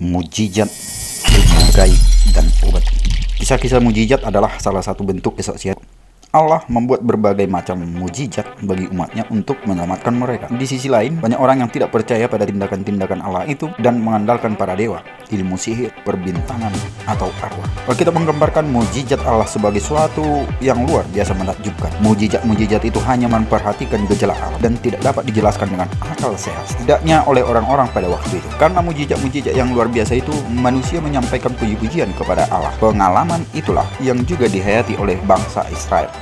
mujizat, ilmu gaib, dan obat. Kisah-kisah mujizat adalah salah satu bentuk kesaksian Allah membuat berbagai macam mujizat bagi umatnya untuk menyelamatkan mereka. Di sisi lain, banyak orang yang tidak percaya pada tindakan-tindakan Allah itu dan mengandalkan para dewa, ilmu sihir, perbintangan, atau arwah. Kita menggambarkan mujizat Allah sebagai suatu yang luar biasa menakjubkan. Mujizat-mujizat itu hanya memperhatikan gejala alam dan tidak dapat dijelaskan dengan akal sehat, setidaknya oleh orang-orang pada waktu itu. Karena mujizat-mujizat yang luar biasa itu, manusia menyampaikan puji-pujian kepada Allah. Pengalaman itulah yang juga dihayati oleh bangsa Israel.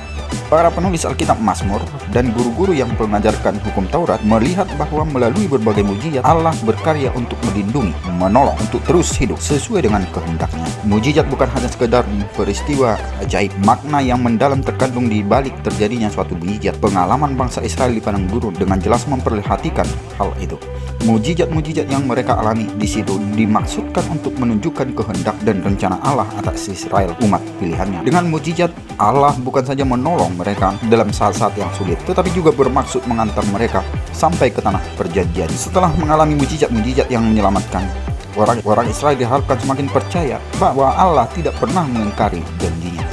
Para penulis Alkitab Mazmur dan guru-guru yang mengajarkan hukum Taurat melihat bahwa melalui berbagai mujizat Allah berkarya untuk melindungi, menolong, untuk terus hidup sesuai dengan kehendaknya. Mujizat bukan hanya sekedar peristiwa ajaib, makna yang mendalam terkandung di balik terjadinya suatu mujizat. Pengalaman bangsa Israel di padang gurun dengan jelas memperlihatkan hal itu. Mujizat-mujizat yang mereka alami di situ dimaksudkan untuk menunjukkan kehendak dan rencana Allah atas Israel, umat pilihannya. Dengan mujizat, Allah bukan saja menolong mereka dalam saat-saat yang sulit, tetapi juga bermaksud mengantar mereka sampai ke tanah perjanjian. Setelah mengalami mujizat-mujizat yang menyelamatkan, orang Israel diharapkan semakin percaya bahwa Allah tidak pernah mengingkari janjinya.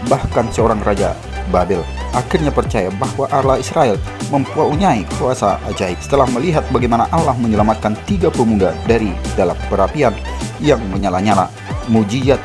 Bahkan seorang raja Babel akhirnya percaya bahwa Allah Israel mempunyai kuasa ajaib setelah melihat bagaimana Allah menyelamatkan 3 pemuda dari dalam perapian yang menyala-nyala. Mujizat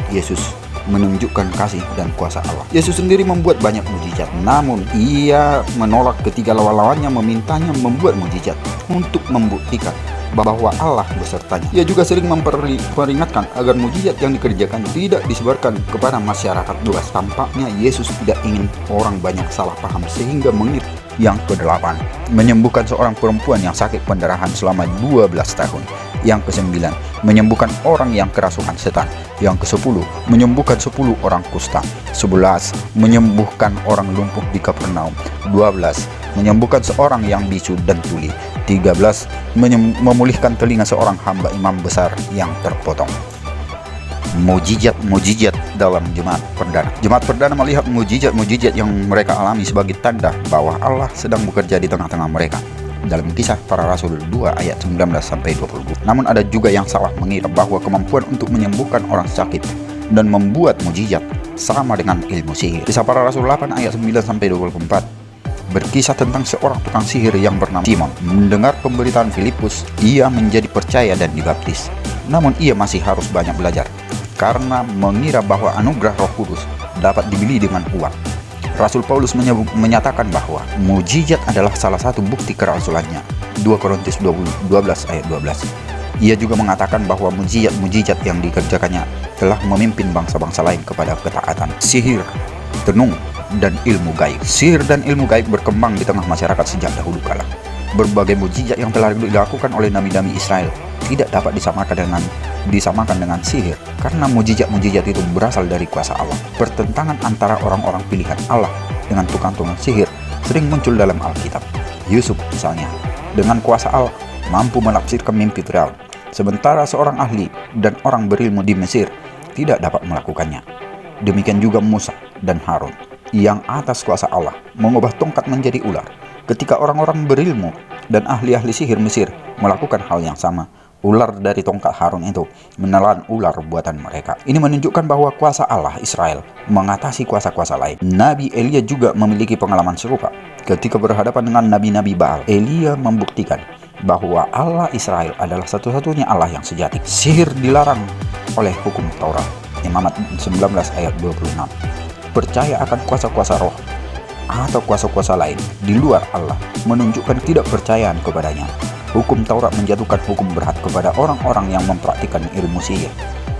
Yesus menunjukkan kasih dan kuasa Allah. Yesus sendiri membuat banyak mujizat, namun ia menolak ketika lawan-lawannya memintanya membuat mujizat untuk membuktikan bahwa Allah besertanya. Ia juga sering memperingatkan agar mujizat yang dikerjakan tidak disebarkan kepada masyarakat luas. Tampaknya Yesus tidak ingin orang banyak salah paham sehingga mengira. Yang ke-8, menyembuhkan seorang perempuan yang sakit pendarahan selama 12 tahun. Yang ke-9, menyembuhkan orang yang kerasukan setan. Yang ke-10, menyembuhkan 10 orang kusta. 11, menyembuhkan orang lumpuh di Kapernaum. 12, menyembuhkan seorang yang bisu dan tuli. 13, memulihkan telinga seorang hamba imam besar yang terpotong. Mujizat dalam jemaat perdana. Jemaat perdana melihat mujizat yang mereka alami sebagai tanda bahwa Allah sedang bekerja di tengah-tengah mereka. Dalam Kisah Para Rasul 2 ayat 19-20. Namun ada juga yang salah mengira bahwa kemampuan untuk menyembuhkan orang sakit dan membuat mujizat sama dengan ilmu sihir. Kisah Para Rasul 8 ayat 9-24 berkisah tentang seorang tukang sihir yang bernama Simon. Mendengar pemberitaan Filipus, ia menjadi percaya dan dibaptis. Namun ia masih harus banyak belajar karena mengira bahwa anugerah Roh Kudus dapat dibeli dengan uang. Rasul Paulus menyatakan bahwa mujizat adalah salah satu bukti kerasulannya. 2 Korintus 12 ayat 12. Ia juga mengatakan bahwa mujizat yang dikerjakannya telah memimpin bangsa-bangsa lain kepada ketaatan. Sihir, tenung, dan ilmu gaib. Sihir dan ilmu gaib berkembang di tengah masyarakat sejak dahulu kala. Berbagai mujizat yang telah dilakukan oleh nabi-nabi Israel tidak dapat disamakan dengan sihir, karena mujizat itu berasal dari kuasa Allah. Pertentangan antara orang-orang pilihan Allah dengan tukang-tukang sihir sering muncul dalam Alkitab. Yusuf misalnya, dengan kuasa Allah mampu menafsirkan mimpi Firaun, sementara seorang ahli dan orang berilmu di Mesir tidak dapat melakukannya. Demikian juga Musa dan Harun yang atas kuasa Allah mengubah tongkat menjadi ular. Ketika orang-orang berilmu dan ahli-ahli sihir Mesir melakukan hal yang sama, ular dari tongkat Harun itu menelan ular buatan mereka. Ini menunjukkan bahwa kuasa Allah Israel mengatasi kuasa-kuasa lain. Nabi Elia juga memiliki pengalaman serupa. Ketika berhadapan dengan nabi-nabi Baal, Elia membuktikan bahwa Allah Israel adalah satu-satunya Allah yang sejati. Sihir dilarang oleh hukum Taurat. Imamat 19 ayat 26. Percaya akan kuasa-kuasa roh atau kuasa-kuasa lain di luar Allah menunjukkan tidak percayaan kepadanya. Hukum Taurat menjatuhkan hukum berat kepada orang-orang yang mempraktikkan ilmu sihir.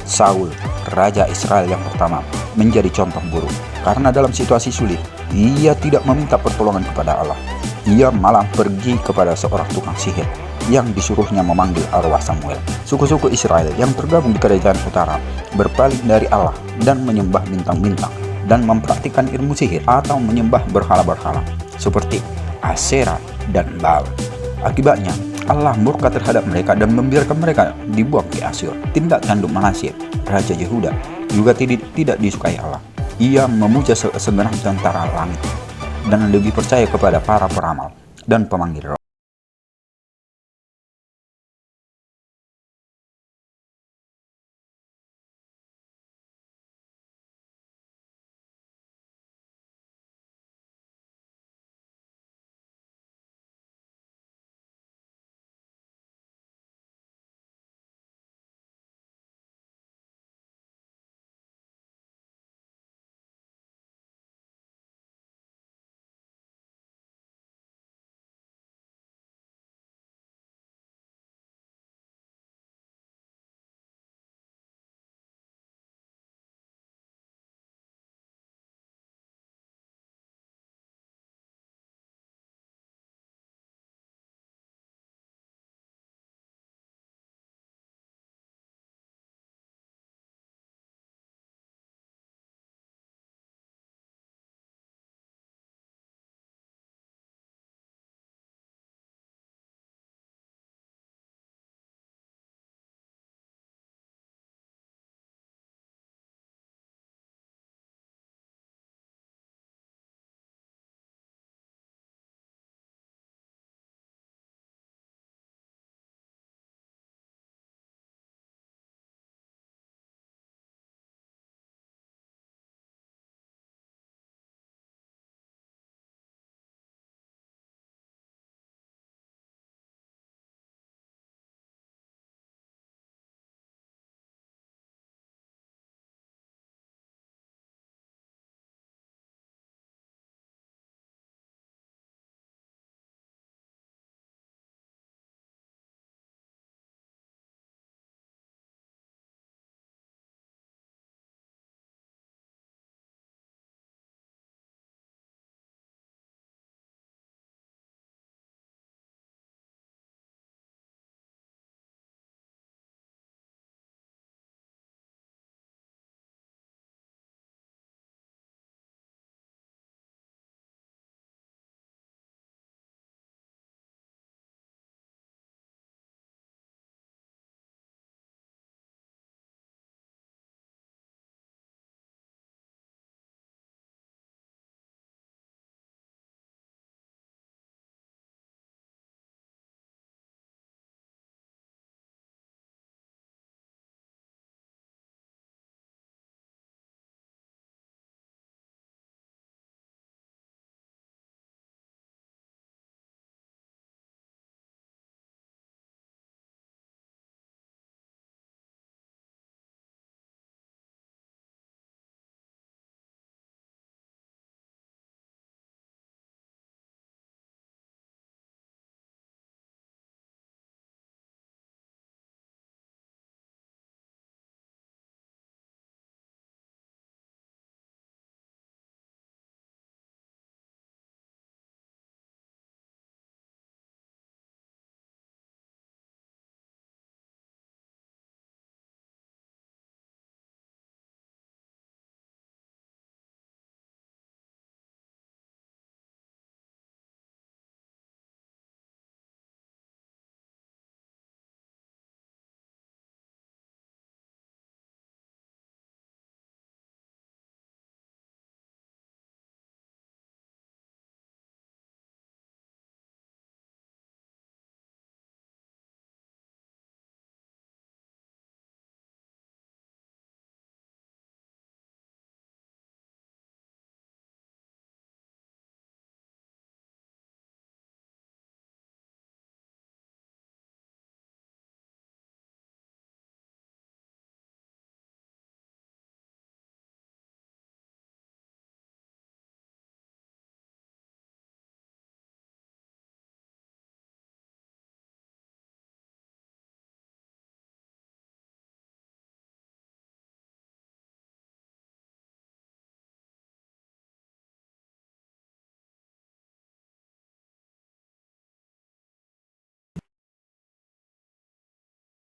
Saul, raja Israel yang pertama, menjadi contoh buruk karena dalam situasi sulit ia tidak meminta pertolongan kepada Allah. Ia malah pergi kepada seorang tukang sihir yang disuruhnya memanggil arwah Samuel. Suku-suku Israel yang tergabung di kerajaan utara berpaling dari Allah dan menyembah bintang-bintang dan mempraktikkan ilmu sihir atau menyembah berhala-berhala seperti Asyera dan Baal. Akibatnya Allah murka terhadap mereka dan membiarkan mereka dibuang ke Asyur. Tindak tanduk Manasye, raja Yehuda, juga tidak disukai Allah. Ia memuja segenap tentara langit dan lebih percaya kepada para peramal dan pemanggil roh.